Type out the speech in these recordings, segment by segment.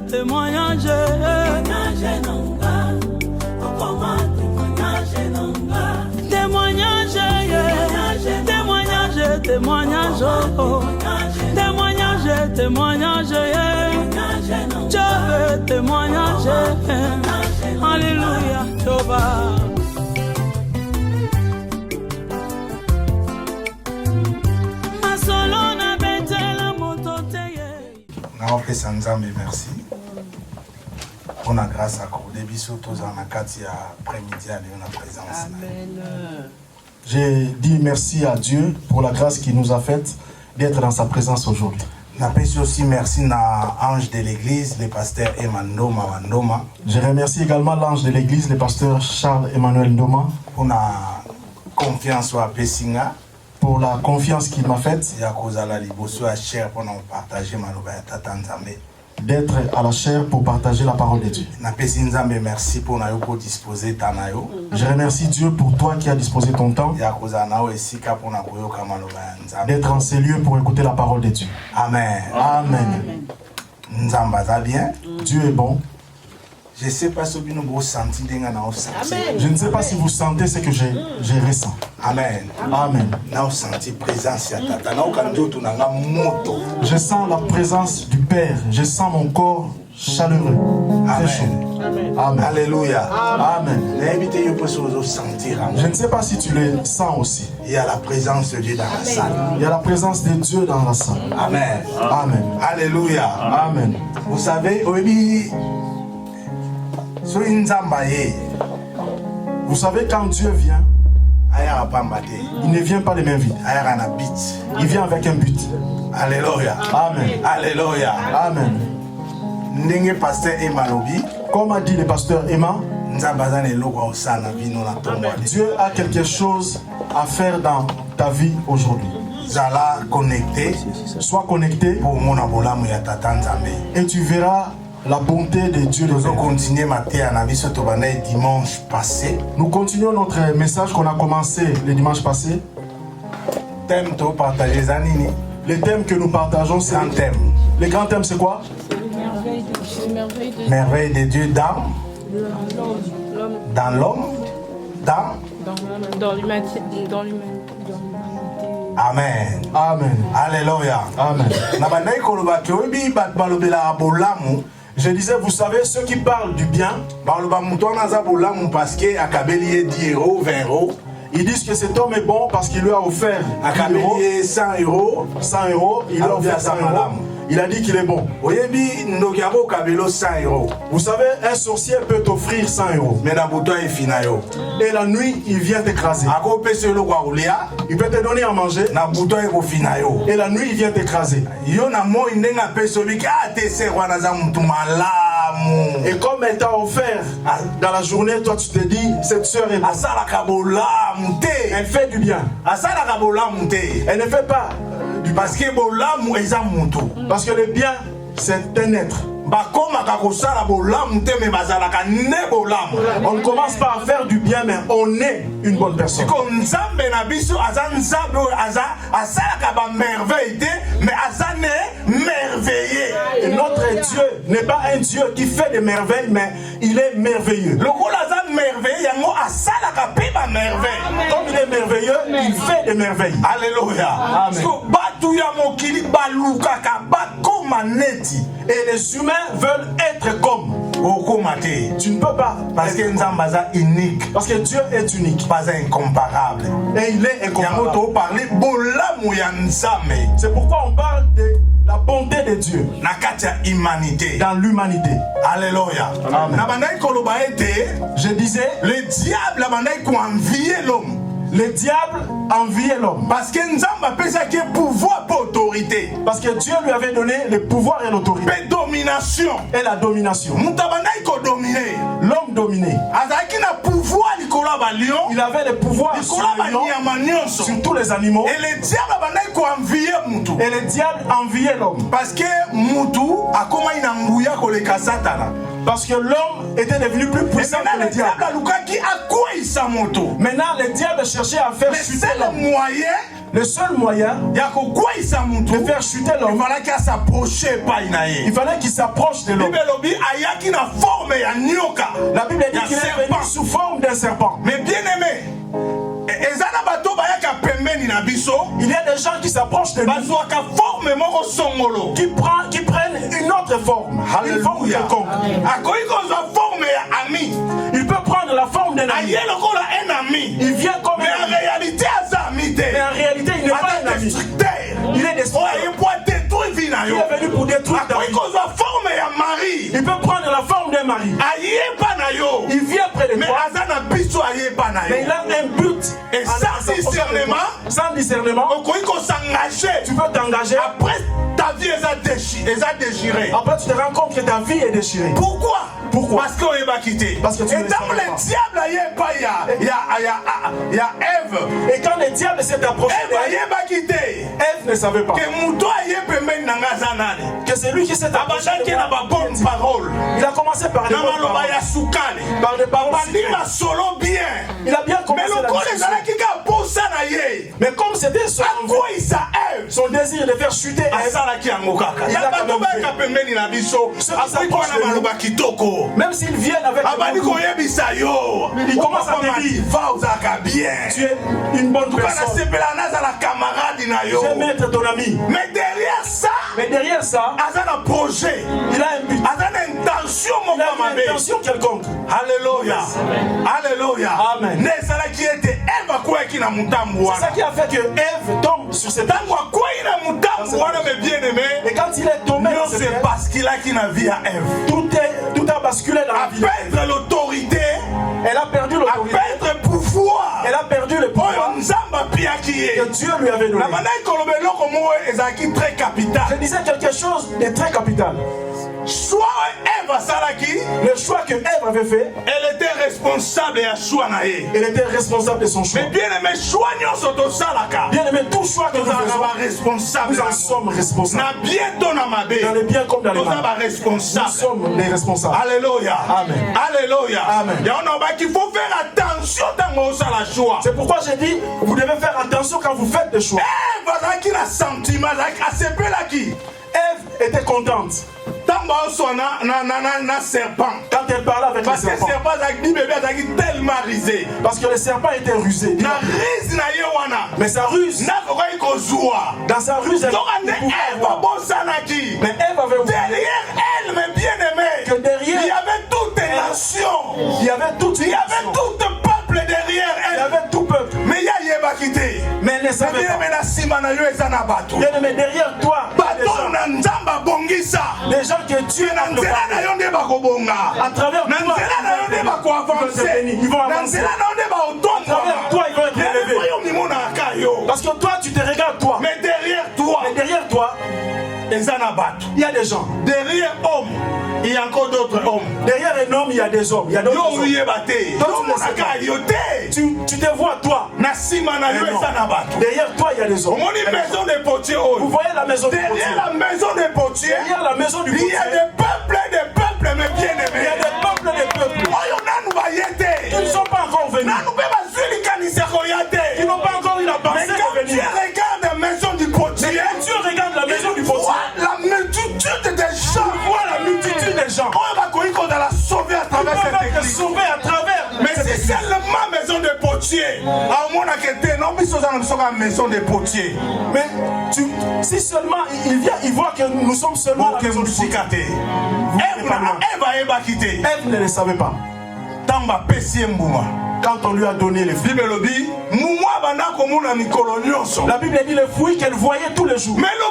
Témoignage, je veux témoignage. Alléluia, Toba. Merci pour la grâce accordée, surtout dans la après-midi à la présence. Amen. J'ai dit merci à Dieu pour la grâce qu'il nous a faite d'être dans sa présence aujourd'hui. Je aussi merci à l'ange de l'église, le pasteur Emmanuel Ndoma. Je remercie également l'ange de l'église, le pasteur Charles Emmanuel Ndoma. Pour la confiance à Pessinga. Pour la confiance qu'il m'a faite. D'être à la chair pour partager la parole de Dieu. Merci pour disposer. Je remercie Dieu pour toi qui as disposé ton temps. D'être en ces lieux pour écouter la parole de Dieu. Amen. Amen. Dieu est bon. Je ne sais pas si vous sentez. Je ne sais pas si vous sentez ce que je ressens. Amen. Amen. Je sens la présence du Père. Je sens mon corps chaleureux. Amen. Amen. Alléluia. Amen. Je ne sais pas si tu le sens aussi. Il y a la présence de Dieu dans la salle. Il y a la présence de Dieu dans la salle. Amen. Amen. Alléluia. Amen. Vous savez, vous savez, quand Dieu vient, il ne vient pas les mains vides. Il vient avec un but. Alléluia. Amen. Alléluia. Amen. Comme a dit le pasteur Emma, Dieu a quelque chose à faire dans ta vie aujourd'hui. Sois connecté et tu verras la bonté de Dieu. Nous continuons notre message qu'on a commencé le dimanche passé. Le thème que nous partageons, c'est un thème. Le grand thème, c'est quoi? Merveille de Dieu dans l'homme, dans l'humanité. Amen. Amen. Alléluia. Amen. Je disais, vous savez, ceux qui parlent du bien, ils disent que cet homme est bon parce qu'il lui a offert 100 euros, il lui a offert 100 euros. Il a dit qu'il est bon. Vous savez, un sorcier peut t'offrir 100 euros. Et la nuit, il vient t'écraser. Il peut te donner à manger. Et la nuit, il vient t'écraser. Et comme elle t'a offert dans la journée, toi tu te dis, cette soeur est bonne. Elle fait du bien. Elle ne fait pas du bien. Parce que le bien, c'est un être. On ne commence pas à faire du bien, mais on est une bonne personne. Et notre Dieu n'est pas un Dieu qui fait des merveilles, mais il est merveilleux. Comme il est merveilleux, il fait des merveilles. Alléluia. Amen. Et les humains veulent être comme. Tu ne peux pas. Parce que unique. Parce que Dieu est unique. Pas incomparable. Et il est incomparable. C'est pourquoi on parle de la bonté de Dieu dans l'humanité. Alléluia. Amen. Je disais, le diable a envié l'homme. Le diable enviait l'homme. Parce que Nzamba a pouvoir pour autorité. Parce que Dieu lui avait donné le pouvoir et l'autorité. Et domination. Et la domination. L'homme dominé. Il avait le pouvoir sur tous les animaux. Et le diable a envié l'homme. Parce que Moutou a akoma ina nguya koleka Satana. Parce que l'homme était devenu plus puissant que le diable. Maintenant, le diable cherchait à faire chuter l'homme. Le seul moyen de faire chuter l'homme, il fallait qu'il s'approche de l'homme. La Bible dit qu'il est venu sous forme d'un serpent. Mais bien aimé, il y a des gens qui s'approchent de nous, qui prennent une autre forme, une forme quelconque. Il peut prendre la forme d'un ami. Il vient comme un ami. Mais en réalité, il n'est pas un ami. Il est destructeur. Il est venu pour détruire ta vie. Il peut prendre la forme d'un mari. Il vient près de toi. Mais il a un but. Et sans discernement, tu peux t'engager. Après, ta vie est déchirée. Après, tu te rends compte que ta vie est déchirée. Pourquoi? Parce qu'on est quitté. Parce que tu et dans le diable, il y a Ève. Et quand le diable s'est approché, Ève ne savait pas que c'est lui qui s'est approché. Il a commencé par des bonnes paroles. Par des paroles. Il a bien commencé mais comme c'était son désir de faire chuter Ève, il a quand même fait. Ceux qui s'approchent de nous, même s'ils viennent avec ils commencent à te dire tu es une bonne personne, je vais mettre ton ami. Mais derrière ça, il a un projet, il a un but, il a une intention quelconque. Alléluia. Alléluia. Amen. C'est ça qui a fait que Ève tombe sur cette table. Et quand il est tombé, c'est parce qu'il a une vie à Ève. Tout a basculé dans la vie. À perdre l'autorité, elle a perdu l'autorité. À perdre le pouvoir, elle a perdu le pouvoir que Dieu lui avait donné. Je disais quelque chose de très capital. Le choix que Ève avait fait, elle était responsable elle était responsable de son choix. Mais bien aimé, bien aimé, tout choix que nous faisons, nous en sommes responsables. Dans les biens comme dans les mal, nous sommes les responsables. Alléluia. Amen. Alléluia. Amen. Il faut faire attention dans le choix. C'est pourquoi j'ai dit, vous devez faire attention quand vous faites des choix. Ève était contente quand elle parlait avec le serpent. Parce que le serpent était rusé. Mais sa ruse, dans sa ruse, mais Ève avait oublié que derrière, il y avait toute une nation. Il y avait tout peuple derrière elle. Il y avait tout peuple. Mais il y a quitté. Mais elle ne savait pas. Bien aimé, derrière toi, les gens que Dieu n'a pas. À travers toi, ils vont avancer. À travers toi, ils vont être élevés. Parce que toi, tu te regardes toi. Mais derrière toi, il y a des gens. Derrière homme, il y a encore d'autres hommes. Derrière un homme, il y a des hommes. Il y a d'autres hommes. Tu te vois toi. Derrière toi, il y a des hommes. Vous voyez la maison du potier. Derrière la maison du potier, il y a des peuples, mais bien aimés. Il y a des peuples. Qui ne sont pas encore venus. Qui n'ont pas encore eu la pensée de venir. Regarde la maison du potier. Tu regardes la maison du potier. La multitude des gens. Tu vois la multitude des gens. On va la sauver à travers cette église. Sauver à travers. Mais c'est seulement maison de potier. Maison de potier. Mais si seulement il vient, il voit que nous sommes seulement la maison de potier. Ève ne le savait pas. Quand on lui a donné les fruits. La Bible dit les fruits qu'elle voyait tous les jours. Mais le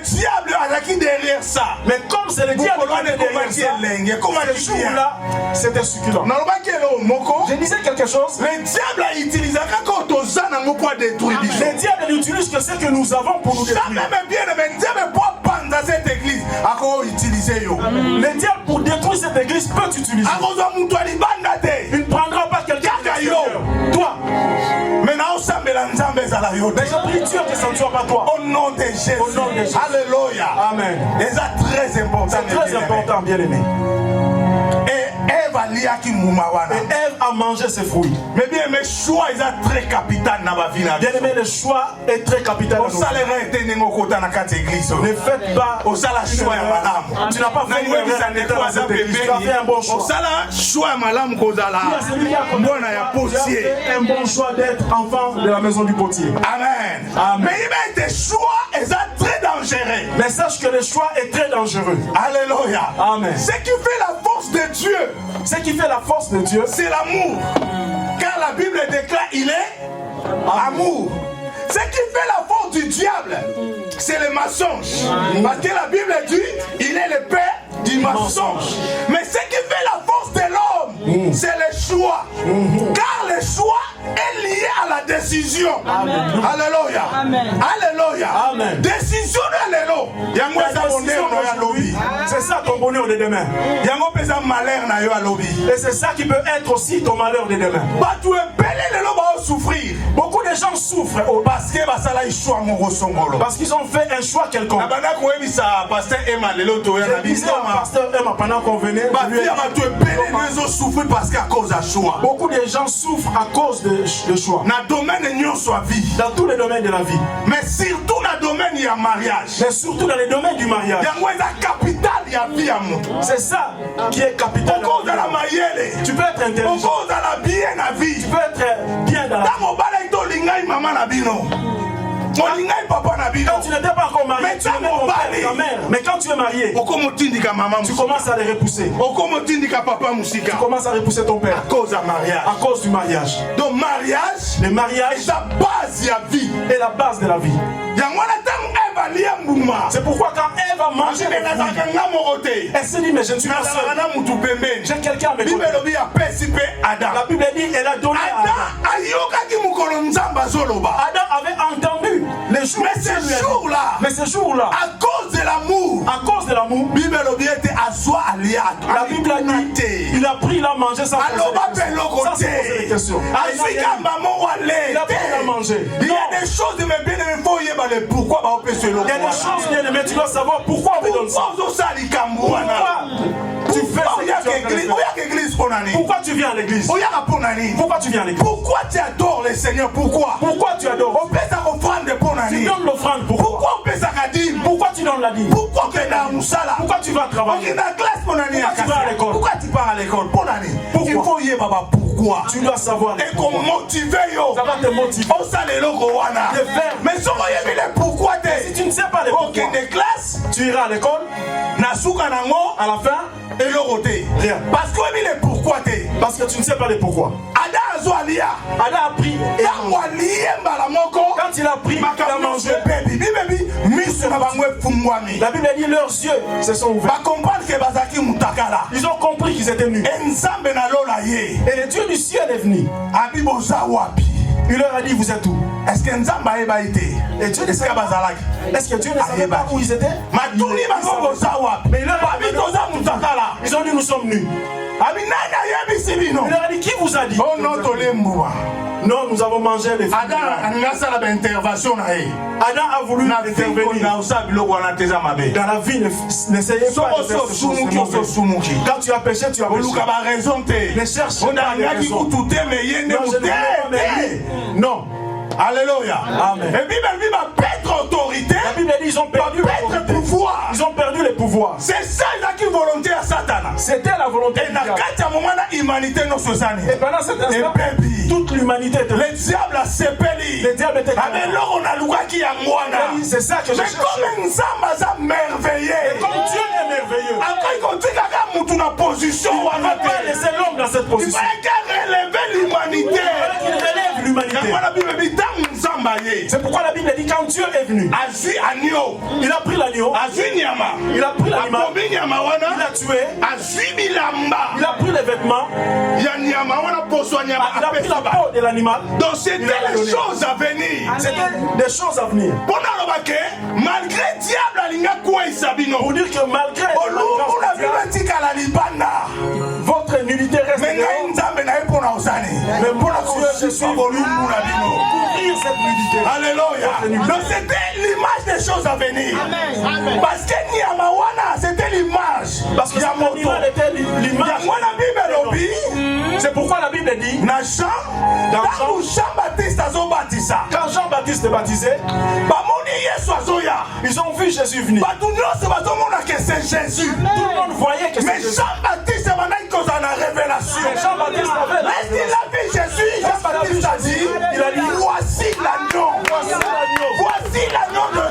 diable derrière ça. Mais comme c'est le diable derrière ça, ce jour-là, c'était succulent. Je disais quelque chose. Le diable utilise le diable n'utilise que ce que nous avons pour nous détruire. Cette église, le diable pour détruire cette église peut t'utiliser. Il ne prendra pas quelqu'un. Toi. Maintenant, Mais je prie Dieu que ça ne soit pas toi. Au nom de Jésus. Au nom de Jésus. Alléluia. Amen. C'est très important. C'est très important, bien-aimé. Et Ève a mangé ses fruits. Mais bien, mes choix, ils sont très capital dans ma vie. Bien aimé, le choix est très capital. Ne faites pas au choix. Tu n'as pas fait une erreur dans cette église. Tu as fait un bon choix. Tu as fait un bon choix d'être enfant de la maison du potier. Amen. Amen. Mais tes choix, ils sont très dangereux. Mais sache que le choix est très dangereux. Alléluia. Amen. Ce qui fait la force de Dieu, ce qui fait la force de Dieu, c'est l'amour. Car la Bible déclare, il est amour. Ce qui fait la force du diable, c'est le mensonge. Parce que la Bible dit, il est le père du mensonge. Mais ce qui fait la force de l'homme, c'est le choix. Car le choix est lié à la décision. Alléluia. Alléluia. Amen. Décision de l'élo. C'est ça ton bonheur de demain. Et c'est ça qui peut être aussi ton malheur de demain. Beaucoup de gens souffrent parce qu'ils ont fait un choix quelconque. Pasteur Emma, pendant qu'on venait, beaucoup de gens souffrent à cause de choix. Dans tous les domaines de la vie. Mais surtout dans le domaine du mariage. Mais surtout dans le domaine du mariage. C'est ça qui est capital. Tu peux être intelligent. Tu peux être bien dans la vie. Quand tu n'étais pas encore marié, tu aimais ton père, ta mère. Mais quand tu es marié, tu commences à les repousser. Tu commences à repousser ton père. À cause du mariage. Donc le mariage est la base de la vie. Et la base de la vie. C'est pourquoi quand Ève a mangé, elle s'est dit, mais je ne suis pas seule. J'ai quelqu'un avec moi. La Bible dit, elle a donné à Adam. Adam avait entendu les jours. Mais ce jour-là, à cause de l'amour, la Bible a dit, il a pris, il a mangé sans poser des questions. Il a pris, il a mangé. Il y a des choses, mais bien aimé, il faut y aller pourquoi il y a des choses, bien aimé, tu dois savoir pourquoi on me donne ça. Pourquoi tu fais ça? Pourquoi tu viens à l'église? Pourquoi tu viens à l'église? Pourquoi tu adores le Seigneur? Pourquoi tu adores? Tu donnes l'offrande. Pourquoi tu donnes la dîme? Pourquoi tu vas travailler? Pourquoi tu vas à l'école? Pourquoi tu pars à l'école? Il faut y aller pourquoi. Tu dois savoir. Et qu'on motive. Ça va te motiver. Mais pourquoi si tu ne sais pas les pourquoi, tu iras à l'école. À la fin, et le roté. Rien. Parce que tu ne sais pas les pourquoi. Adam a pris. Et quand il a pris, il a mangé. La Bible dit leurs yeux se sont ouverts. Ils ont compris qu'ils étaient nus. Et le Dieu du ciel est venu. Il leur a dit, vous êtes où? Est-ce que Nzamba est baïté? Et Dieu ne savait pas. Est-ce que Dieu ne savait pas où ils étaient? Mais il leur a dit, ils ont dit, nous sommes nus. Il leur a dit, qui vous a dit? Non, nous avons mangé les fruits. Adam a voulu intervenir. Dans la vie, n'essayez pas de faire ces choses. Quand tu as péché, tu as péché. Ne cherche pas les raisons. Non. Alléluia. Amen. Et Bible autorité. La Bible dit ils ont perdu le pouvoir. Ils ont perdu le pouvoir. C'est ça qui volonté à Satan. C'était la volonté de Dieu. Et pendant cet instant, toute l'humanité était. Le diable a sépelé. Le diable était. C'est ça que je cherche. Mais comme Nzamba merveilleux. Et comme Dieu est merveilleux. Il ne va pas laisser l'homme dans cette position. Il va relever l'humanité. Il relève l'humanité. C'est pourquoi la Bible dit quand Dieu est venu, il a pris l'agneau, il a pris l'animal, il a tué, il a pris les vêtements, il a pris la peau de l'animal. Donc c'était des choses à venir. C'était des choses à venir. Malgré diable, pour dire que malgré votre nudité reste. Mais pour Dieu, je suis venu venu. Donc c'était l'image des choses à venir. Parce que Niamawana, c'était l'image. Parce que cet animal était l'image. C'est pourquoi la Bible dit quand Jean-Baptiste est baptisé, ils ont vu Jésus venir. Tout le monde voyait que mais Jean-Baptiste avait une révélation. Jean-Baptiste avait la révélation. Il a vu Jésus. Jean-Baptiste a dit, voici l'agneau. Voici l'agneau de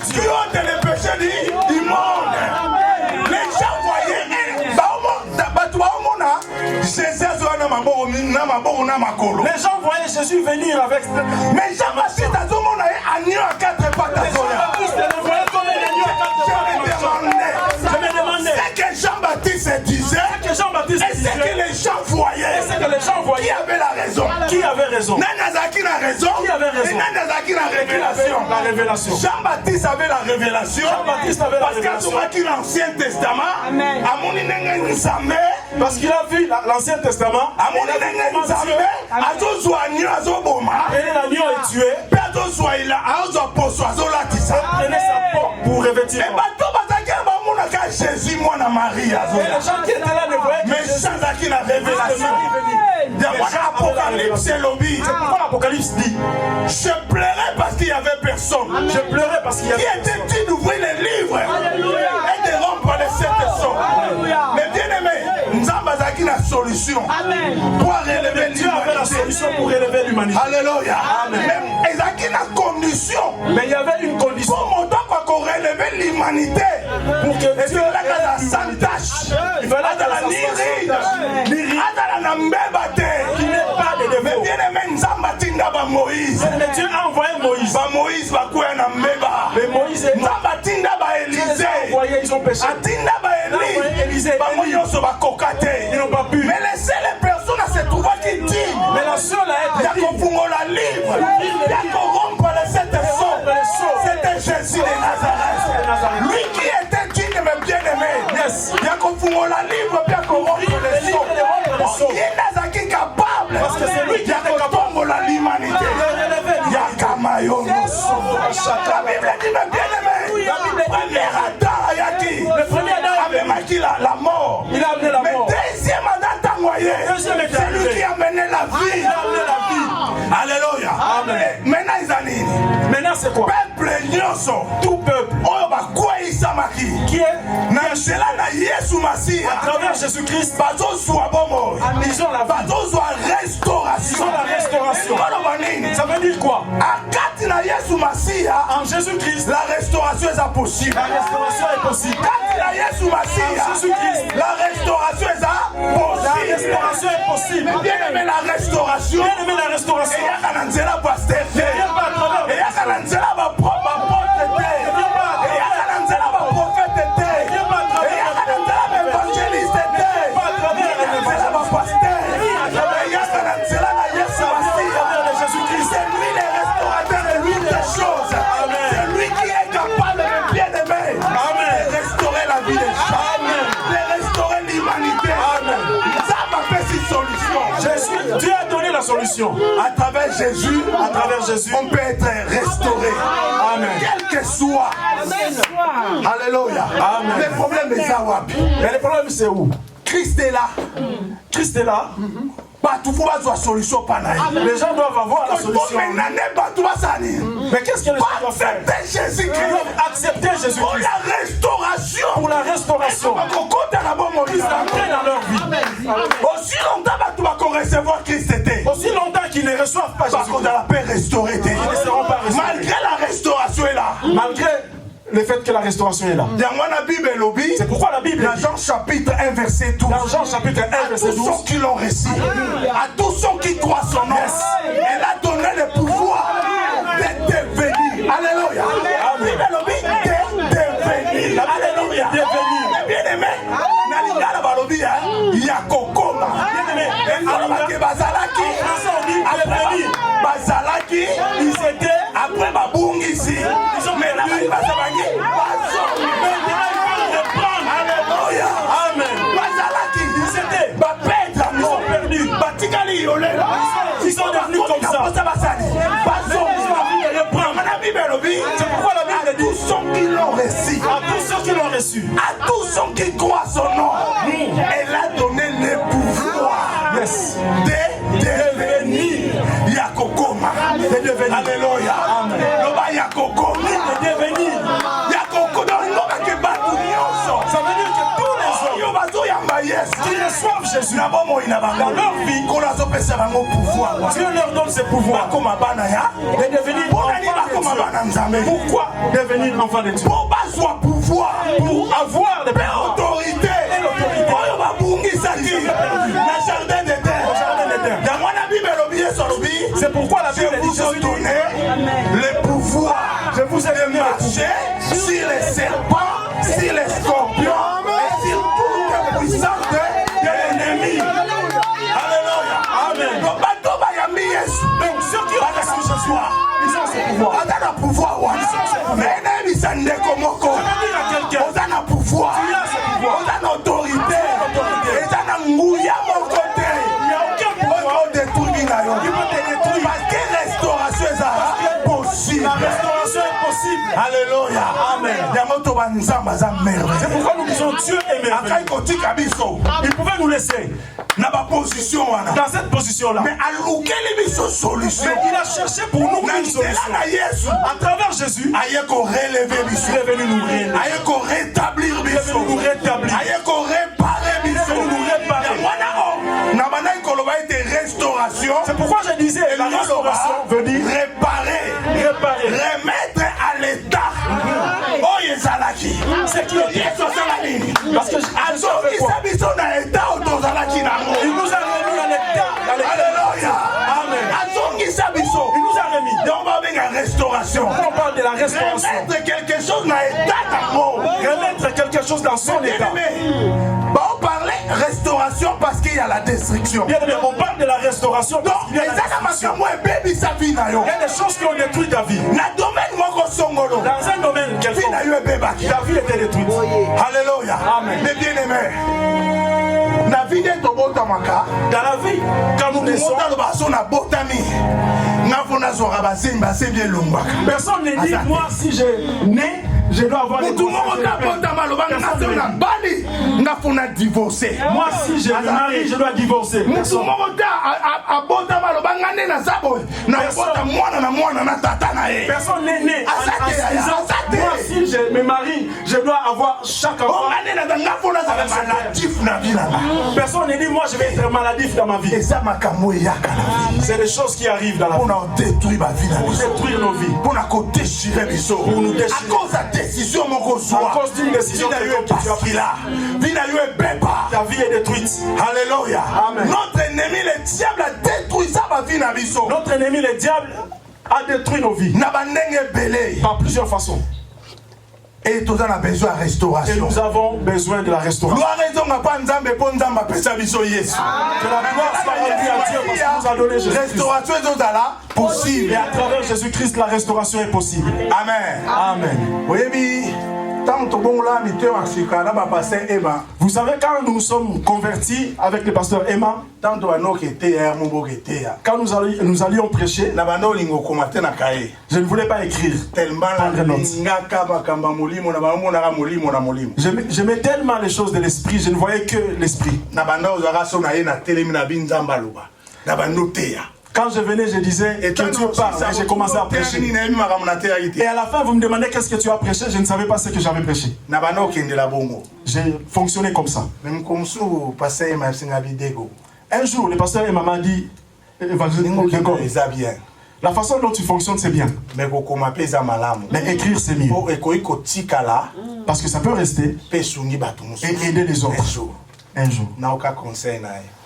Dieu qui ôte les péchés du monde. Les gens voyaient les gens voyaient Jésus venir avec. Mais Jean-Baptiste a dit agneau à quatre pattes. Jean-Baptiste le voyait comme un agneau à quatre pattes. Je me demandais. C'est que Jean-Baptiste disait. Et c'est que les gens voyaient. Qui avait la raison? Qui avait raison? Nanazaki a raison. Qui avait raison? Et Nanazaki a révélation. La révélation. Jean-Baptiste avait la révélation. Parce qu'à l'Ancien Testament, parce qu'il a vu l'Ancien Testament. Et l'agneau est tué. Prenez sa porte pour revêtir. Jésus, moi, Marie. Et les gens qui étaient là ne voyaient mais Jean-Baptiste a révélation. Apocalypse et lobby. C'est pourquoi l'Apocalypse dit. Je pleurais parce qu'il n'y avait personne. Je pleurais parce qu'il y avait personne. Qui était-il d'ouvrir les livres et de rompre les sept sons. Mais bien aimé, nous avons une solution pour relever Dieu avait la solution pour relever l'humanité. Alléluia. Amen. Mais il y a une condition. Mais il y avait une condition. Pour relever l'humanité. Pour que Dieu ait l'humanité. Il fallait la qui n'est pas de défaut. Moïse. Mais Dieu a envoyé Moïse. Moïse va courir dans Mbeba. Mais Moïse est mort. Ils ont péché. Élisée. Ils n'ont pas pu. Mais laissez les personnes à se trouver qui disent. Mais la seule à être digne. La livre. Il y a corrompre les sept sons. C'était Jésus de Nazareth. Lui qui était digne mais bien aimé. Yes. Il y a corrompre la livre puis corrompre les sons. Il est capable. Parce que c'est lui qui a corrompre l'humanité. Il y a Kamayon. La Bible dit mais bien aimé. Premier Adam a qui. Le premier Adam avait la mort. Il a amené la mort. Mais deuxième Adam t'a noyé. C'est lui qui a amené la vie. Il a amené la vie. Alléluia. Amen. Maintenant ils animent. Maintenant c'est quoi? Peuple nyoso. Tout peuple. Oh bah quoi il s'amaki? Qui est? Nangela na Yesu Massia. À travers Jésus-Christ. Bazo soit bon. Ils ont la bazo soit restauration. Ils ont la restauration. Ça veut dire quoi? Akati na Yesu Massia. En Jésus-Christ. La restauration est possible. La restauration est possible. Akati na Yesu Massia. En Jésus-Christ. La restauration est possible. La restauration est possible. Mais bien aimé la restauration. Bien aimé la restauration. Et yakananzela pasteur. Et yakananzela ba prophète. Et yakananzela ba prophète. Et yakananzela ba évangéliste. Et yakananzela ba pasteur. Et yakananzela na Yesu Massia. C'est lui le restaurateur de toutes les choses. C'est lui qui est capable de bien aimer. De restaurer la vie des gens. De restaurer l'humanité. Ça m'a fait une solution. Dieu a donné la solution. À travers Jésus, on peut être restauré. Amen. Quel que soit. Alléluia. Amen. Le problème est ça. Mais le problème c'est où? Christ est là. Christ est là. Solution. Les gens doivent avoir la solution. Mais qu'est-ce que les gens doivent faire? Ils doivent accepter Jésus-Christ. Pour la restauration. Pour la restauration. Ils entrent dans leur vie. Aussi longtemps qu'on recevoir Christ était. Aussi longtemps qu'ils ne reçoivent pas Jésus. Ils ne seront pas restaurés. Malgré la restauration est là. Malgré le fait que la restauration est là. C'est pourquoi la Bible, dans Jean chapitre 1 verset 12, dans Jean chapitre 1 verset 12, à tous ceux qui l'ont reçu, à tous ceux qui croient son nom, elle a donné le pouvoir de devenir. Alléluia. Alléluia. Mais bien aimé, Nalingala Balobi, il y a Kokoma. Bazalaki, ils étaient après Babungi ici. Ils ont maintenant Bazalaki. Alléluia. Amen. Bazalaki, ils étaient Bapèdre, ils ont perdu. Batikali Yolé, ils sont devenus comme ça. Ils ont reprendre. reçu. À tous ceux qui croient son nom, elle a donné le pouvoir de devenir Yakokoma. De devenir. Alléluia. Amen. Loba Yakokoma. De devenir. Yakokoma. Ça veut dire que tous les hommes qui reçoivent Jésus dans leur vie, Dieu leur donne ce pouvoir de devenir enfants de Dieu. Pourquoi devenir enfant de Dieu? Pour avoir des autorité. C'est pourquoi la Bible dit Jésus donné le pouvoir. Je vous ai donné marcher sur les serpents, sur les scorpions et sur toutes les puissances de l'ennemi. Alléluia. Amen. Donc ceux qui ont reçu ce soir, ils ont ce pouvoir. Ils ont le pouvoir. Mais ils ont le pouvoir. Ils ont le pouvoir. Ils ont l'autorité. Ils ont mouillé mon côté. Il n'y a aucun pouvoir qui peut te détruire. Parce que restauration est possible. La restauration est possible. Alléluia. Amen. C'est pourquoi nous disons Dieu est merveilleux. Il pouvait nous laisser dans cette position-là. Mais il a cherché pour nous une solution. À travers Jésus, il est venu nous rétablir. il est venu nous rétablir. C'est pourquoi je disais la restauration veut dire réparer, remettre à l'état. C'est qui parce que il nous a remis à l'état. Alléluia. Amen. Il nous a remis. Donc on va avec la restauration. On parle de la restauration. Remettre quelque chose dans l'état d'amour. Remettre quelque chose dans son état. On parlait restauration parce qu'il y a la destruction. Bien aimé, on parle de la restauration parce qu'il y a la destruction. Il y a des choses qui ont détruit ta vie. Dans un domaine quelconque, ta vie était détruite. Alléluia. Amen. Mais bien aimé, dans la vie, quand nous naissons, personne ne dit moi si je nais, je dois avoir les divorcer. Moi si je me marie, je dois divorcer. Personne. Personne n'est né en disant moi si je me marie, je dois avoir chaque enfant. Personne ne dit moi je vais être maladif dans ma vie. C'est des choses qui arrivent dans la vie. Pour détruire nos vies. Pour nous déchirer. À cause de décision à cause d'une décision que tu as prise. Ta vie est détruite. Alléluia. Amen. Notre ennemi le diable a détruit ça. Notre ennemi le diable a détruit nos vies par plusieurs façons. Et nous avons besoin de restauration. Et nous avons besoin de la restauration. Que la gloire soit rendue à Dieu parce qu'il nous a donné Jésus. Restauration est possible. Et à travers Jésus-Christ, la restauration est possible. Amen. Amen. Vous savez, quand nous nous sommes convertis avec le pasteur Emma, quand nous allions prêcher, je ne voulais pas écrire. J'aimais tellement les choses de l'esprit, je ne voyais que l'esprit. Quand je venais, je disais que Dieu parle et j'ai commencé à prêcher. Et à la fin, vous me demandez qu'est-ce que tu as prêché, je ne savais pas ce que j'avais prêché. J'ai fonctionné comme ça. Un jour, le pasteur Emma m'a dit, la façon dont tu fonctionnes, c'est bien. Mais écrire, c'est mieux. Parce que ça peut rester et aider les autres. Un jour.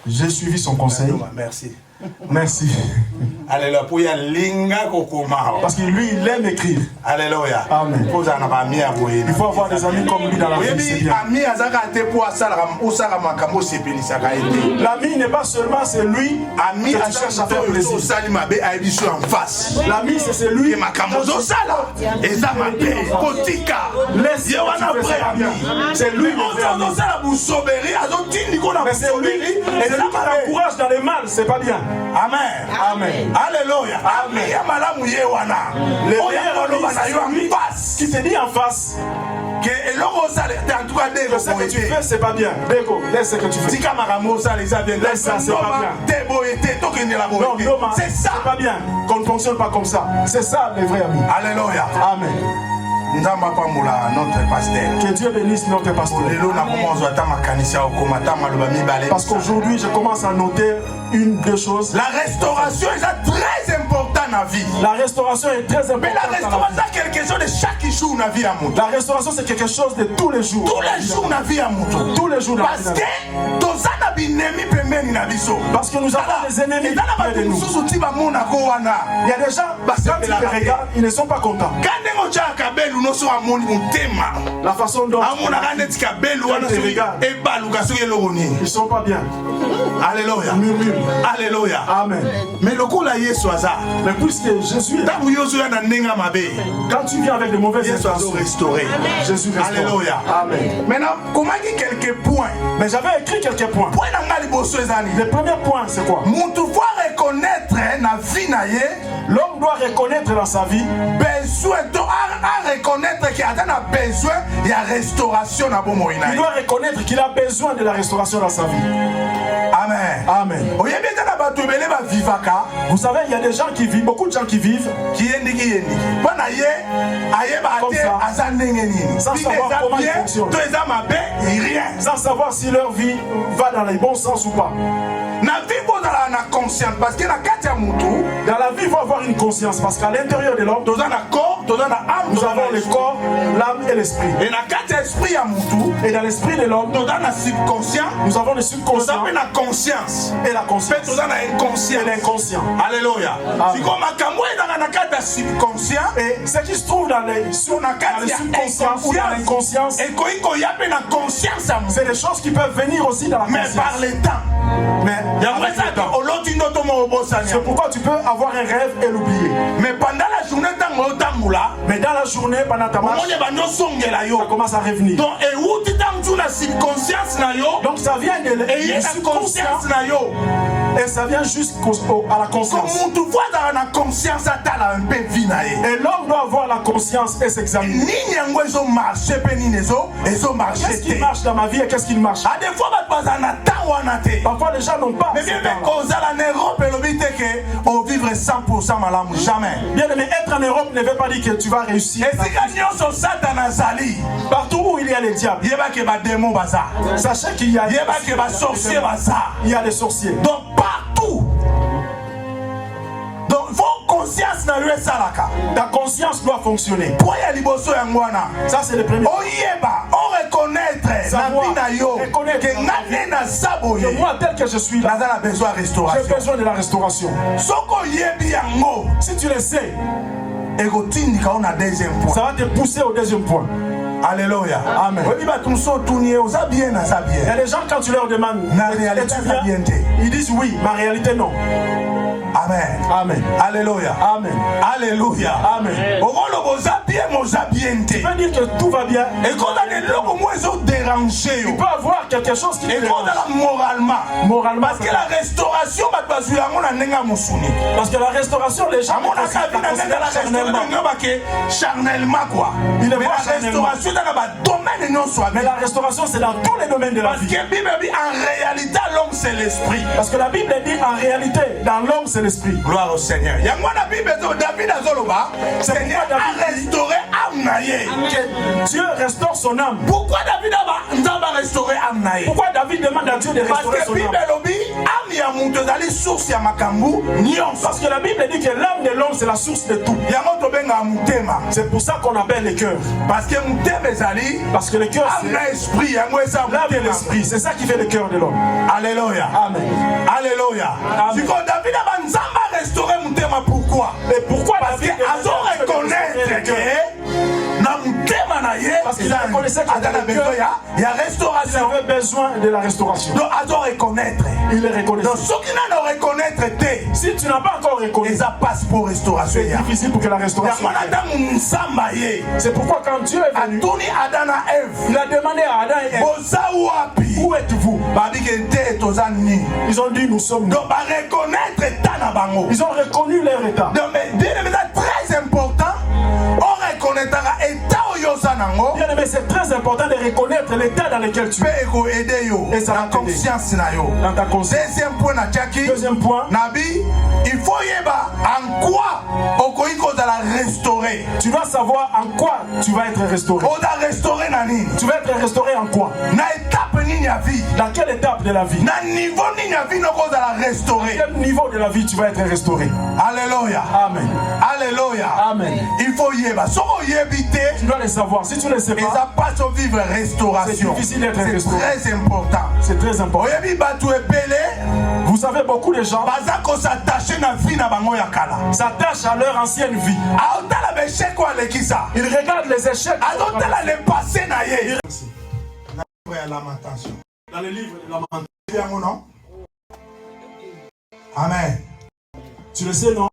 J'ai suivi son conseil. Merci. Merci. Alléluia. Parce que lui, il aime écrire. Alléluia. Amen. Il faut avoir des amis comme lui dans la vie. C'est bien. L'ami n'est pas seulement celui qui cherche à faire plaisir. L'ami, c'est celui qui c'est lui mais c'est lui et celui qui t'encourage dans les mal, c'est pas bien. Amen. Amen. Alléluia. Amen. Le meilleur ami, c'est celui qui te dit en face que en tout cas que ce que tu fais c'est pas bien. Dégo, laisse ce que tu fais. Si Kamaramosa ça c'est pas bien. Non, c'est ça. C'est pas bien qu'on ne fonctionne pas comme ça. C'est ça les vrais amis. Alléluia. Amen. Notre pasteur. Que Dieu bénisse notre pasteur. Parce qu'aujourd'hui, je commence à noter une, deux choses. La restauration est très importante dans la vie. La restauration est très importante. Mais la restauration c'est quelque chose de chaque jour dans la vie à mon. La restauration c'est quelque chose de tous les jours. Tous les jours dans la vie à mon. Tous les jours dans la vie. Parce que nous avons des ennemis près de nous. Il y a des gens, quand ils les regardent, ils ne sont pas contents. La façon dont ils ne sont pas bien. Alléluia. Murmure. Alléluia. Amen. Mais le coup là, mais puisque Jésus est là, quand tu viens avec de mauvaises intentions, Jésus restaure. Alléluia. Amen. Maintenant, comment dire quelques points? Mais j'avais écrit quelques points. Le premier point, c'est quoi? L'homme doit reconnaître dans sa vie besoin à reconnaître qu'il a besoin de la restauration. Il doit reconnaître qu'il a besoin de la restauration dans sa vie. Amen. Amen. Vous savez, il y a des gens qui vivent, beaucoup de gens qui vivent comme ça, sans savoir comment ils fonctionnent, sans savoir si leur vie va dans les bons sens ou pas. Dans la vie, il faut avoir une conscience parce qu'à l'intérieur de l'homme, nous avons le corps, l'âme et l'esprit. Et dans l'esprit de l'homme, nous avons le subconscient et la conscience et l'inconscient. Alléluia. Et ce qui se trouve dans le subconscient ou dans l'inconscience, c'est des choses qui peuvent venir aussi dans la conscience. Mais par le temps. C'est pourquoi tu peux avoir un rêve et l'oublier. Mais pendant la journée, dans la journée, pendant ta marche, ça commence à revenir. Donc ça vient de l'inconscient et ça vient jusqu'à la conscience. Et l'homme doit avoir la conscience et s'examiner. Qu'est-ce qui marche dans ma vie et qu'est-ce qui ne marche pas? Parfois les gens n'ont pas. Mais bien vivre 100% malam jamais. Bien mais être en Europe ne veut pas dire que tu vas réussir. Partout où il y a les diables, sachez qu'il y a des sorciers. Donc partout. Donc vos conscience na yo esalaka. Ta conscience doit fonctionner. Ça c'est le premier. On reconnaître que moi tel que je suis là, j'ai besoin de la restauration. Si tu le sais, ça va te pousser au deuxième point. Alléluia. Amen. Il y a des gens quand tu leur demandes ils disent oui, ma réalité non. Amen. Amen. Alléluia. Amen. Alléluia. Amen. Tu peux dire que tout va bien. Et quand il peut avoir quelque chose qui te dérange. Moralement. Parce que la restauration, parce que la restauration, les gens charnellement quoi. Il est restauration dans le domaine non soit. Mais la restauration c'est dans tous les domaines de la vie. Parce que la Bible dit en réalité l'homme c'est l'esprit. Parce que la Bible dit en réalité dans l'homme c'est l'esprit. Gloire au Seigneur. Il y a la Bible David Azoloba. Seigneur a restauré âme naïe. Dieu restaure son âme. Pourquoi David a restauré âme naïe? Pourquoi David demande à Dieu de restaurer son âme? Parce que la Bible dit que l'âme de l'homme c'est la source de tout. C'est pour ça qu'on appelle le cœur. Parce que le cœur c'est l'âme et l'esprit. C'est ça qui fait le cœur de l'homme. Alléluia. Amen. Alléluia. David a restauré mon thème. Pourquoi? Et pourquoi? Parce qu'il a reconnaître que parce qu'il a reconnaissé qu'il y a restauration. Il avait besoin de la restauration. Donc, il doit reconnaître. Il est reconnaissant. Donc, ceux qui n'ont pas reconnaître, si tu n'as pas encore reconnu, ça passe pour restauration. C'est difficile pour que la restauration. C'est pourquoi quand Dieu est venu, il a demandé à Adam et Ève, où êtes-vous? Ils ont dit nous sommes. Donc, ils ont reconnu leur état. Donc, très important, on reconnaîtra état où ils sont. Bien aimé, c'est très important de reconnaître l'état dans lequel tu es. Et ça va conscience dans ta conscience. Deuxième point, il faut yeba en quoi restaurer. Tu dois savoir en quoi tu vas être restauré. Tu vas être restauré en quoi? Dans quelle étape de la vie? Dans quel niveau de la vie tu vas être restauré? Alléluia. Amen. Alléluia. Amen. Il faut yeba. Tu dois le savoir. Si tu ne le sais pas, vivre restauration. C'est difficile d'être restauré. C'est très important. C'est très important. Vous savez, beaucoup de gens s'attachent à leur ancienne vie. Ils regardent les échecs. Dans le livre de Lamentation. Amen. Tu le sais, non?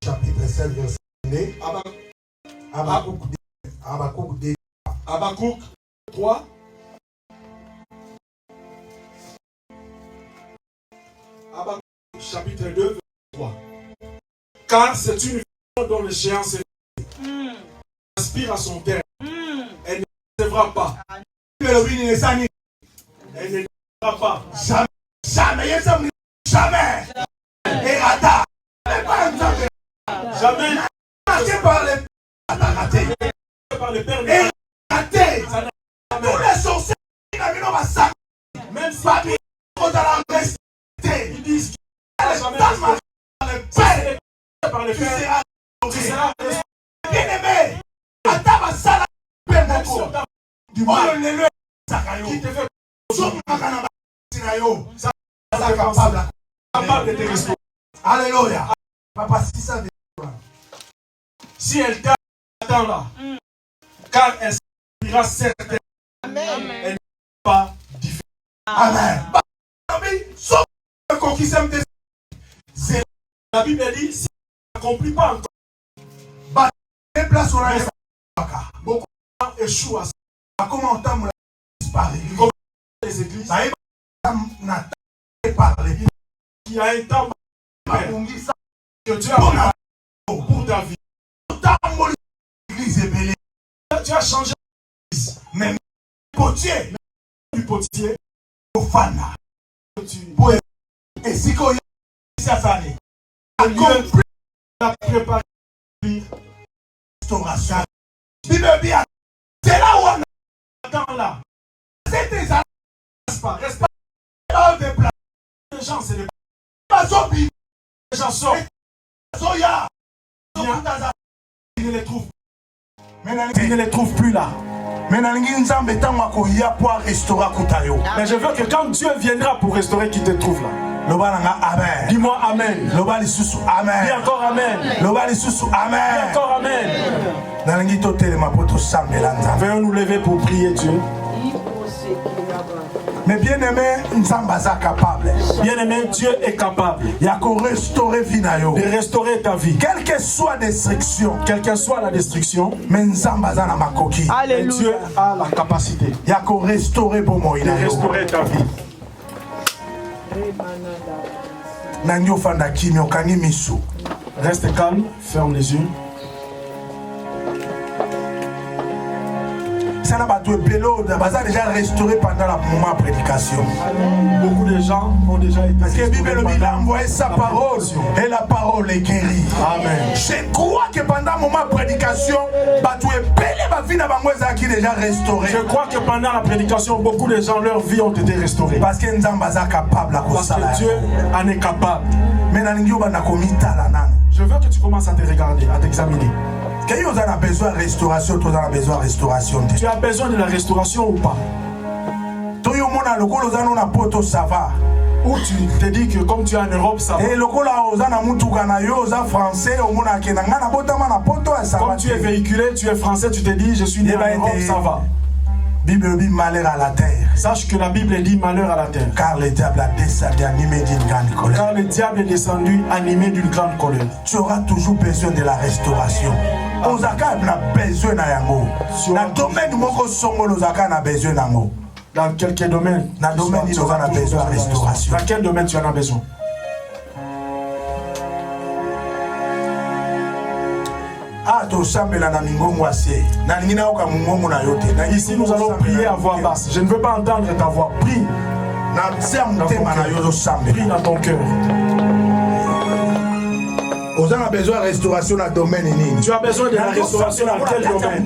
Chapitre 7, verset 2. Habakkuk 3. Habakkuk chapitre 2, verset 3. Car c'est une vision dont l'échéance est aspire à son terme. Elle ne recevra pas. Elle ne recevra pas. Jamais. Et attends. Jamais. Par le Père. Et raté. Tous les sorciers qui n'ont pas ça. Même si ils disent par le Père. Tu seras bien aimé. Attends, ça du monde qui te fait capable de te restaurer. Alléluia. Papa, si elle t'attend là, car elle sera certaine. Amen. Elle n'est pas différente. Amen. La Bible dit, si elle n'accomplit pas encore, beaucoup de gens échouent à ça. Comment on t'a disparu? Comme les églises, il y a un temps que Dieu a préparé pour ta vie. Tu as changé l'église. Mais potier, du potier, au fan. Et si qu'on y a la préparation. Restauration. Bible bien. C'est là où on attend là. C'est des reste pas. Les gens, c'est des les gens sortent. Ils ne les trouvent. Ils ne les trouvent plus là. Mais je veux que quand Dieu viendra pour restaurer, qu'il te trouve là. Amen. Dis-moi Amen. Amen. Dis encore Amen. Amen. Dis encore Amen. Venons nous lever pour prier Dieu. Mais bien aimé, capable. Bien aimé, Dieu est capable de restaurer ta vie. Quelle que soit destruction, quelle que soit la destruction, mais Dieu a la capacité de restaurer ta vie. Reste calme, ferme les yeux. déjà restauré pendant le moment de prédication. Beaucoup de gens ont déjà été parce que la Bible a envoyé sa parole et la parole est guérie. Amen. Je crois que pendant le moment de prédication, déjà restauré. Je crois que pendant la prédication, beaucoup de gens, leur vie ont été restaurées. Parce que Dieu en est capable. Mais je veux que tu commences à te regarder, à t'examiner. Tu as besoin de restauration, tu as besoin de restauration. Tu as besoin de la restauration ou pas? Ou tu te dis que comme tu es en Europe, ça va. Comme tu es véhiculé, tu es français, tu te dis je suis né en Europe, ça va. Bible dit malheur à la terre. Sache que la Bible dit malheur à la terre. Car le diable a descendu animé d'une grande colère. Car le diable est descendu animé d'une grande colère. Tu auras toujours besoin de la restauration. Ozaka a besoin de yango. Dans le domaine où Ozaka a besoin d'yango. Dans quelques domaines. Dans le domaine où on a besoin de restauration. Dans quel domaine tu en as besoin? Ici, nous allons prier à voix basse. Je ne veux pas entendre ta voix. Prie. Prie dans ton cœur. Tu as besoin de restauration dans le domaine. Tu as besoin de la restauration dans quel domaine?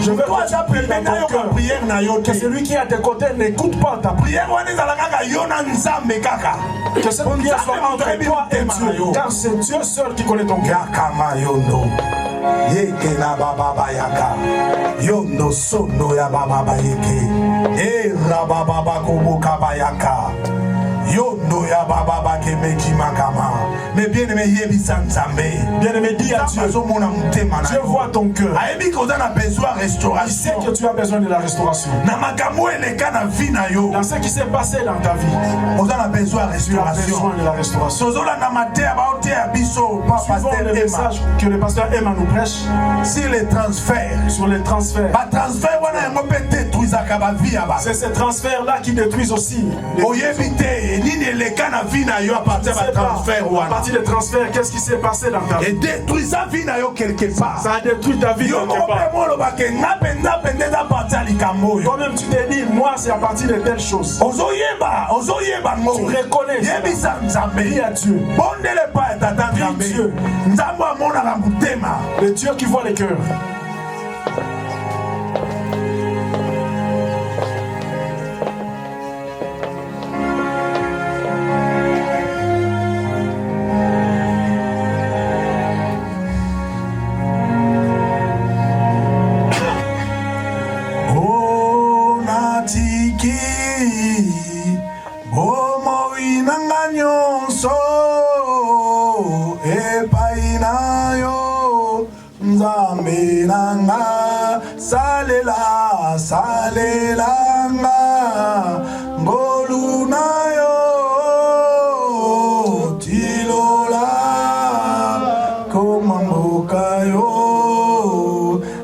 Je veux que tu pries dans ton cœur. Que celui qui est à tes côtés n'écoute pas ta prière. Que cette prière soit entre toi et Dieu. Car c'est Dieu seul qui connaît ton cœur. Yeke na baba bayaka yondo sono ya baba bayeke ra baba koboka bayaka yondo ya baba bakemeki makama. Mais bien aimé yebisa nzambe, bien aimé, dis à Dieu, Dieu voit ton cœur. Il sait que tu as besoin de la restauration. Dans ce qui s'est passé dans ta vie, tu as besoin de la restauration. Suivons le message que le pasteur Emma nous prêche sur les transferts. C'est ces transferts-là qui détruisent aussi. À partir des transferts, qu'est-ce qui s'est passé dans ta vie? Et détruit sa vie quelque part. Ça a détruit ta vie quelque part. Toi-même tu t'es dit, moi c'est à partir de telle chose. Tu reconnais. Dis à Dieu. Le Dieu qui voit les cœurs. Salelanga ngolunayo tilola komambokayo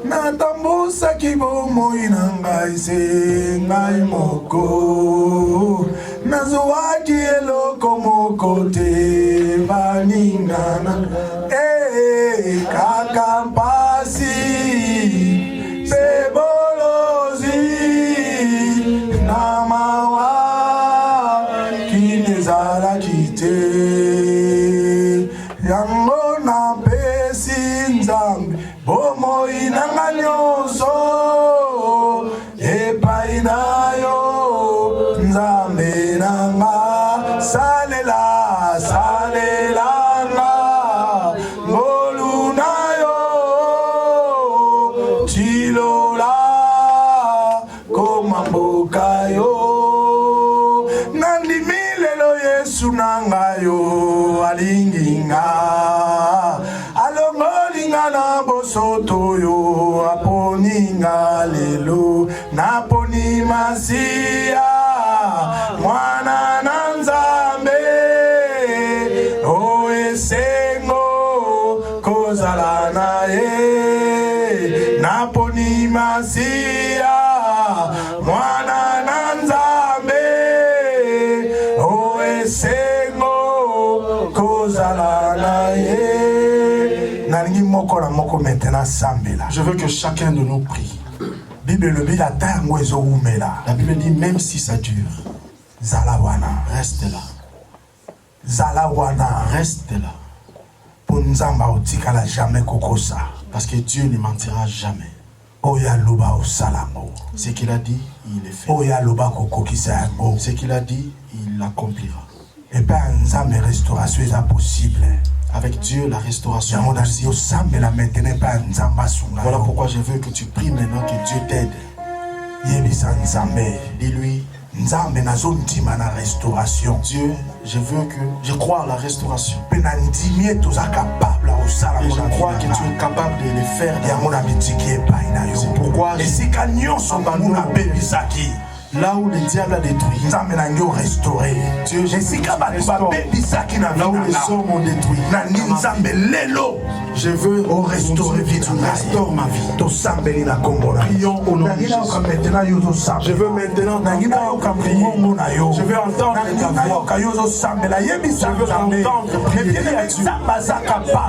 natambusa kibomoi nangai se ngai moko nazuaki eloko moko te baningana kakampasi sotoyo aponinga lelo naponi masia mwana nanzambe o esengo kozala nae naponi masia mwana nanzambe o esengo kozala nae. Je veux que chacun de nous prie. La Bible dit même si ça dure, reste là. Reste là. Parce que Dieu ne mentira jamais. Ce qu'il a dit, il est fait. Ce qu'il a dit, il l'accomplira. Et bien, la restauration est impossible. Avec Dieu, la restauration est possible. Voilà pourquoi je veux que tu pries maintenant que Dieu t'aide. Dis-lui, Dieu, je crois à la restauration. Et je crois que tu es capable de le faire. C'est pourquoi là où le diable a détruit, Nzambe na ngi restaurer. Dieu Esika bato babebisaki na là où les vie hommes ont détruit, na ngi Nzambe lelo je veux restaurer vie tu restaures ma vie. tosambeli na kombo na Prions au nom de Jésus. Je veux maintenant je veux entendre ta voix. Je veux entendre prier à Dieu.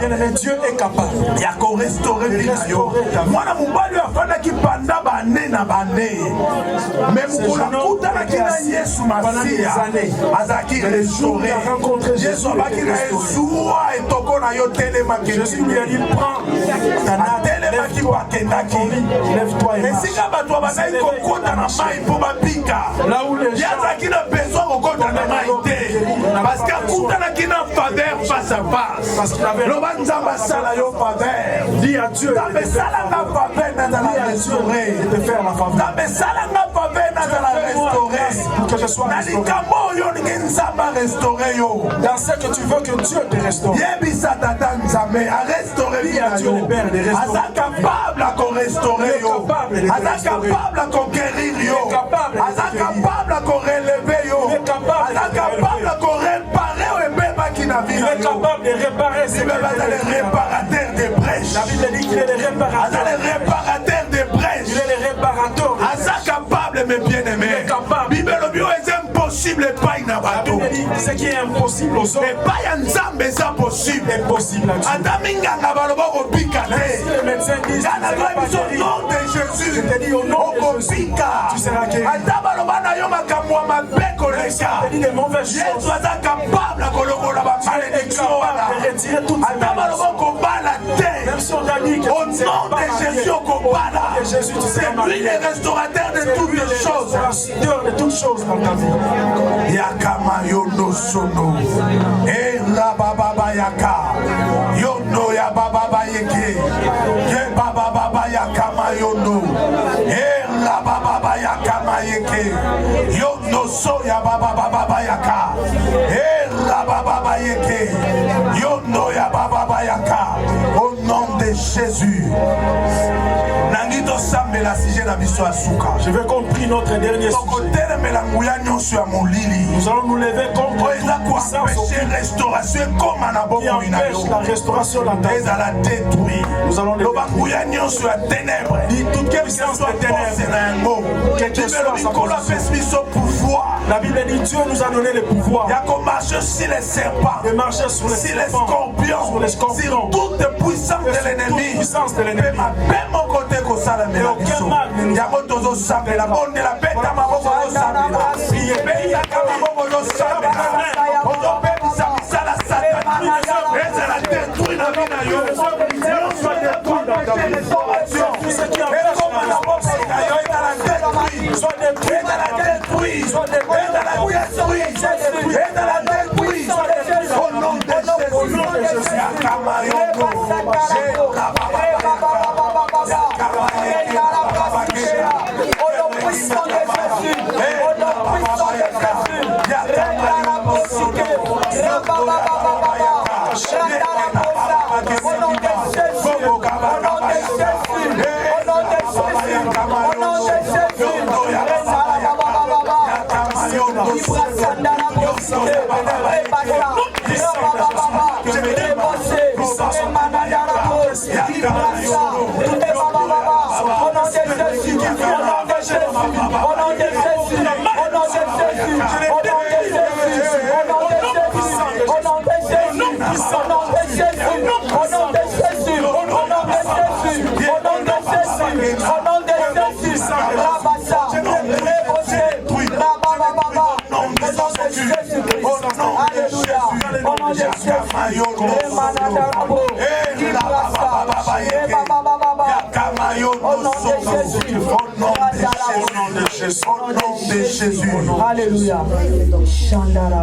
Bien-aimé, Dieu est capable. ya korestore vie na yo. Mwana mobali afandaki panda bane na bane me mokolo akutanaki na Yesu Masiya azalaki restauré. Yesu abaki na ezuwa etoko na yo telemaki Jésus lui a dit, prends ta nappe, atelemaki bakendaki lève-toi et marche. esika bato bazali kokota na mai mpo babika Là où les ye azalaki na besoin kokota na mai te parce que akutanaki na faveur face à face. Loba Nzambe asala yo faveur. Dis à Dieu Nzambe esalanga faveur nazala restauré. de faire la faveur. Nzambe esalanga faveur nazala restauré. Pour que je sois na restauré. likambo oyo olingi Nzambe arestauré yo. Dans ce que tu veux que Dieu te restaure. Yebisa tata Nzambe arestauré Dis à Dieu le Père de restaurer. aza capable akorestaurer yo, aza capable akoguérir yo, aza capable akorelever yo, aza capable akoréparer yo ebebaki na vie Il na est yo. capable de réparer ses Aza le réparateur des brèches. La Bible dit qu'il est le Aza réparateur. le réparateur des Il brèches. est le réparateur. Aza capable mes bien-aimés. Bible lobi oyo eza impossible epai na La bato. Bible dit ce qui est impossible aux hommes Epai ya Nzambe eza possible. est possible à Dieu. Ata minganga baloba kobika Si te. les médecins disent que Kana tu n'es pas biso guéri, nom de Jésus. je te dis au nom de Jésus, Okobika. tu seras guéri. Ata baloba na yo makambo ya mabe Je koleka. te dis des mauvaises Yesu choses. aza capable akolokola bamalédiction wana. De retirer toutes ces Ata baloba malédictions. kobala te. Même si on t'a dit que Au tu ne seras nom pas de marié, Jésus, Okobala. au nom de Jésus, tu C'est seras lui marié. le restaurateur de C'est toutes lui les le choses. restaurateur de toutes choses dans ta vie. Yakama yono sono. Era baba yaka. Yono ya baba yeke. Ye baba yakama yono. Era baba yakama yeke. Yono so ya baba yaka. Era baba yeke. Yono ya baba yaka. Au nom de Jésus. Nangito sambela sije na biso asuka. Je veux qu'on prie notre dernier sujet. Tokotelemela nguya nyonso ya molili. Nous allons nous lever contre oyo eza toute puissance koempêche restauration ekoma na qui bomoi na empêche la yo restauration dans ta vie. ezala détruit. Nous allons les loba nguya nyonso ya ténèbre Dis toute puissance soit des ténèbres. force na yango Quelle que soit sa mikolo position. apesi biso pouvoir La Bible dit Dieu nous a donné le pouvoir ya komarche sur les serpents, de marcher sur les sur les serpents, scorpions, sur les scorpions. sur toute puissance de l'ennemi. puissance de l'ennemi. Mpe mabe moko te kosalamela Et biso aucun mal ne nous- yango tozosambela bondela beta maboko ozosambela beyaka maboko ozosambela ozopemisa misala satani ezala détruit na vi na yo nyonso détruit restauration ekoma na moko na yo ezala détruit ezala détruit ezala détruit ezala détruit au nom de Jésus yakama yongo Au nom de Jésus. Alléluia.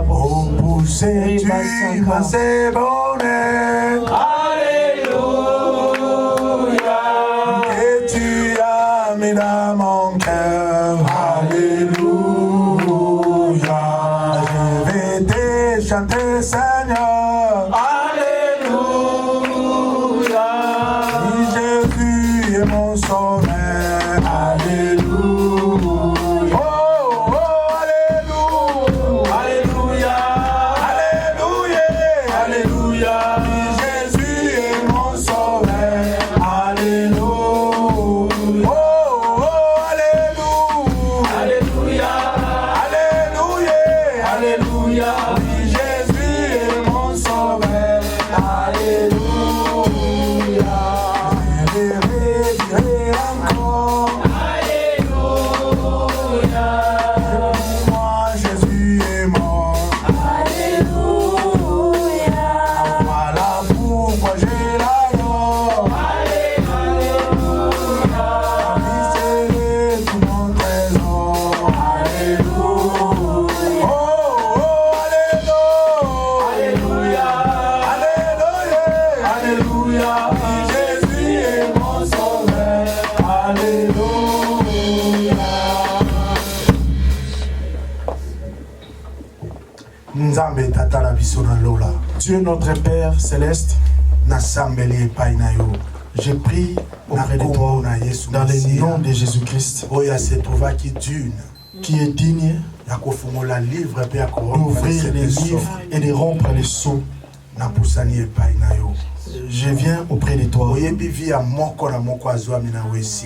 Oh, poussez tu c'est bonheur. Alléluia. Et tu as mis dans mon cœur. Alléluia. Je vais te chanter, Seigneur. Alléluia. Jésus est mon sauveur. Alléluia. Oh, Dieu notre Père céleste, j'ai pris auprès de toi dans le nom de Jésus-Christ qui est digne d'ouvrir les livres et de rompre les sceaux. Je viens auprès de toi.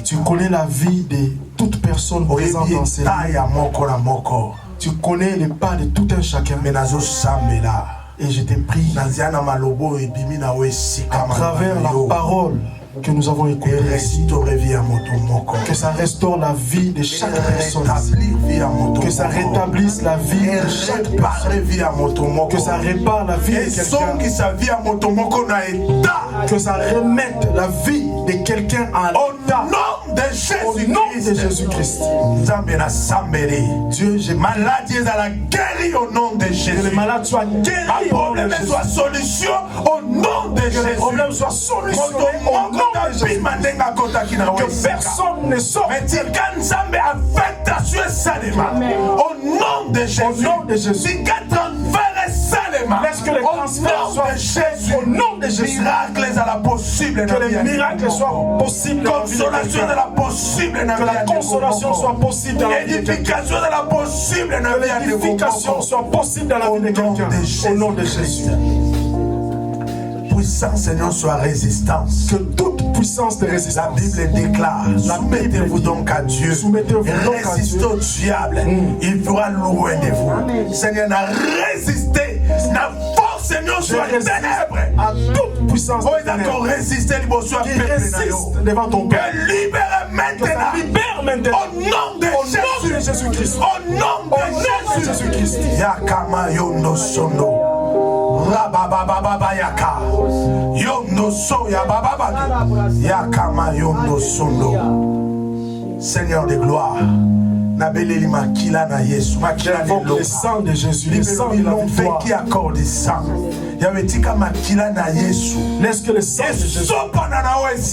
Tu connais la vie de toute personne présente dans cette vie. Tu connais les pas de tout un chacun. Et je te prie, à travers la parole que nous avons écoutée ici, que ça restaure la vie de chaque personne, que ça rétablisse la vie de chaque personne, que ça répare la vie de quelqu'un, que ça remette la vie de quelqu'un en état. Au nom de Jésus-Christ. Dieu, j'ai maladie est à la guérie au nom de Jésus. Que les malades soient guéris. Les problèmes soient solution au nom de Jésus. Que les problèmes soient solutionnés au nom de Jésus. Que personne ne sorte. Mais si Kanzambe affectation Salema au nom de Jésus. Au nom de Jésus. Si laisse que les transferts soient Jésus. Au nom de Jésus. Miracles à la possible. Que les miracles soient possibles. Consolation de la possible. Que la consolation soit possible dans la vie de quelqu'un. L'édification de la possible. Que l'édification soit possible dans la vie de quelqu'un. Au nom de Jésus. Puissance, Seigneur, soit résistance. Que toute puissance de résistance. La Bible déclare. Soumettez-vous donc à Dieu. Soumettez-vous donc à Dieu. Résistez au diable. Il fera loin de vous. Seigneur, n'a résisté. N'a force, Seigneur, soit ténèbres. À toute puissance. Oh, d'accord, résister, il soit résiste devant ton Père. Que libère maintenant. Libère maintenant. Au nom de Jésus-Christ. Au nom de Jésus-Christ. Yakama yondo sondo. Rabababa yaka. Yondo so ya bababa. Yakama yondo sondo. Seigneur de gloire. J'invoque le sang de Jésus, le sang de la victoire. Qui accorde sang. Laisse que le sang de Jésus se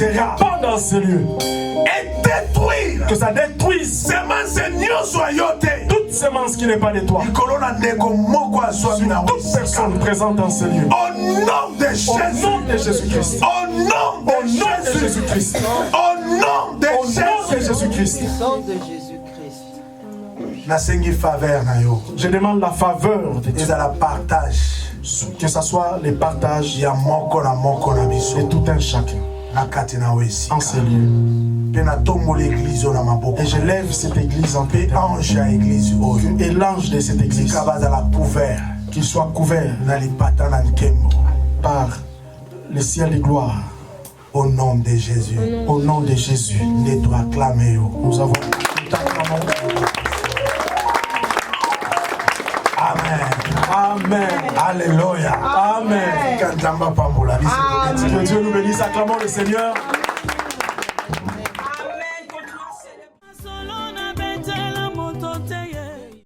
répande dans ce lieu. Et détruire. Que ça détruise toute semence qui n'est pas de toi. Toute personne présente dans ce lieu. Au nom de Jésus. Au nom de Jésus-Christ. Au nom de Jésus-Christ. Au nom de Jésus-Christ. Je demande la faveur de Dieu. Partage. Que ce soit les partages de tout un chacun en ce lieu. Et je lève cette église en paix. Et l'ange de cette église qu'il soit couvert par le ciel de gloire. Au nom de Jésus. Au nom de Jésus. Nous avons Amen. Amen. Alléluia. Amen. Que Dieu nous bénisse. Acclamons le Seigneur.